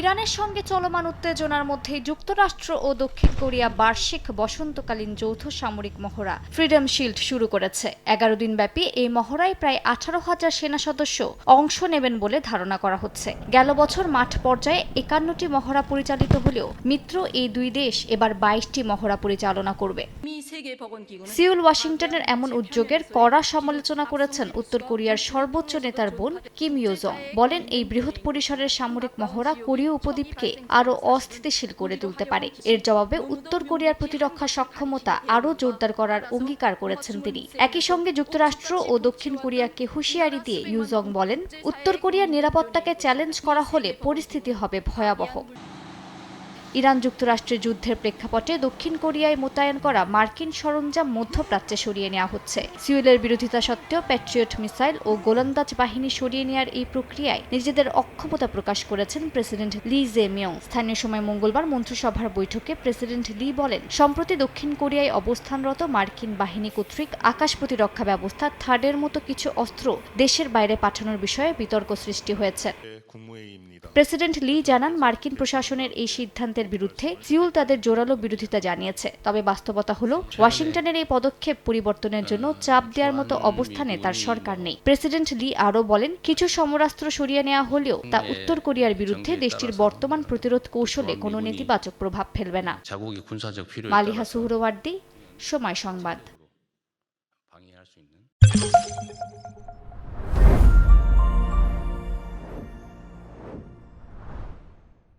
ইরানের সঙ্গে চলমান উত্তেজনার মধ্যে যুক্তরাষ্ট্র ও দক্ষিণ কোরিয়া বার্ষিক বসন্তকালীন যৌথ সামরিক মহড়া ফ্রিডম শিল্ড শুরু করেছে। 11 দিনব্যাপী এই মহড়ায় প্রায় 18,000 সেনা সদস্য অংশ নেবেন বলে ধারণা করা হচ্ছে। গেল বছর মাঠ পর্যায়ে 51টি মহড়া পরিচালিত হলেও মিত্র এই দুই দেশ এবার 22টি মহড়া পরিচালনা করবে। সিউল ওয়াশিংটনের এমন উদ্যোগের কড়া সমালোচনা করেছেন উত্তর কোরিয়ার সর্বোচ্চ নেতার বোন কিম ইউ জং। বলেন, এই বৃহৎ পরিসরের সামরিক মহড়া কোরীয় উপদ্বীপকে আরও অস্থিতিশীল করে তুলতে পারে। এর জবাবে উত্তর কোরিয়ার প্রতিরক্ষা সক্ষমতা আরও জোরদার করার অঙ্গীকার করেছেন তিনি। একই সঙ্গে যুক্তরাষ্ট্র ও দক্ষিণ কোরিয়াকে হুঁশিয়ারি দিয়ে ইউ জং বলেন, উত্তর কোরিয়ার নিরাপত্তাকে চ্যালেঞ্জ করা হলে পরিস্থিতি হবে ভয়াবহ। ইরান যুক্তরাষ্ট্রের যুদ্ধের প্রেক্ষাপটে দক্ষিণ কোরিয়ায় মোতায়েন করা মার্কিন সরঞ্জাম মধ্যপ্রাচ্যে সরিয়ে নেওয়া হচ্ছে। সিউলের বিরোধিতা সত্ত্বেও প্যাট্রিয়ট মিসাইল ও গোলন্দাজ বাহিনী সরিয়ে নেওয়ার এই প্রক্রিয়ায় নিজেদের অক্ষমতা প্রকাশ করেছেন প্রেসিডেন্ট লি জে মিয়ং। স্থানীয় সময় মঙ্গলবার মন্ত্রিসভার বৈঠকে প্রেসিডেন্ট লি বলেন, সম্প্রতি দক্ষিণ কোরিয়ায় অবস্থানরত মার্কিন বাহিনী কর্তৃক আকাশ প্রতিরক্ষা ব্যবস্থা থার্ডের মতো কিছু অস্ত্র দেশের বাইরে পাঠানোর বিষয়ে বিতর্ক সৃষ্টি হয়েছে। প্রেসিডেন্ট লি জানান, মার্কিন প্রশাসনের এই সিদ্ধান্তের বিরুদ্ধে সিউল তাদের জোরালো বিরোধিতা জানিয়েছে। তবে বাস্তবতা হলো, ওয়াশিংটনের এই পদক্ষেপ পরিবর্তনের জন্য চাপ দেওয়ার মতো অবস্থানে তার সরকার নেই। প্রেসিডেন্ট লি আরও বলেন, কিছু সমরাস্ত্র সরিয়ে নেওয়া হলেও তা উত্তর কোরিয়ার বিরুদ্ধে দেশটির বর্তমান প্রতিরোধ কৌশলে কোনো নেতিবাচক প্রভাব ফেলবে না। মালিহা সুহরওয়ার্দী, সময় সংবাদ।